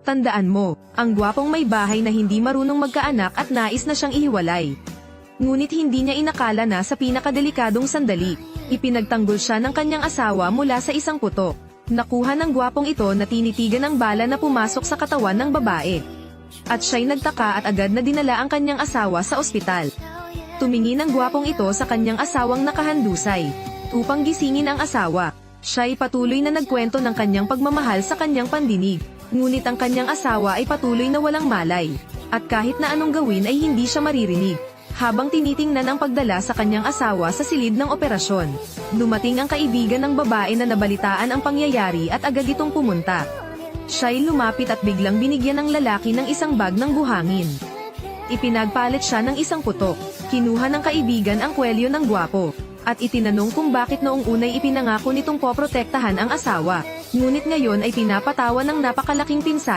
Tandaan mo, ang gwapong may bahay na hindi marunong magkaanak at nais na siyang ihiwalay. Ngunit hindi niya inakala na sa pinakadelikadong sandali, ipinagtanggol siya ng kanyang asawa mula sa isang putok. Nakuha ng gwapong ito na tinitigan ng bala na pumasok sa katawan ng babae. At siya'y nagtaka at agad na dinala ang kanyang asawa sa ospital. Tumingin ang gwapong ito sa kanyang asawang nakahandusay, upang gisingin ang asawa. Siya'y patuloy na nagkwento ng kanyang pagmamahal sa kanyang pandinig. Ngunit ang kanyang asawa ay patuloy na walang malay. At kahit na anong gawin ay hindi siya maririnig. Habang tinitingnan ang pagdala sa kanyang asawa sa silid ng operasyon, dumating ang kaibigan ng babae na nabalitaan ang pangyayari at agad itong pumunta. Siya'y lumapit at biglang binigyan ng lalaki ng isang bag ng buhangin. Ipinagpalit siya ng isang putok. Kinuha ng kaibigan ang kwelyo ng gwapo, at itinanong kung bakit noong unay ipinangako nitong poprotektahan ang asawa. Ngunit ngayon ay pinapatawa ng napakalaking pinsala.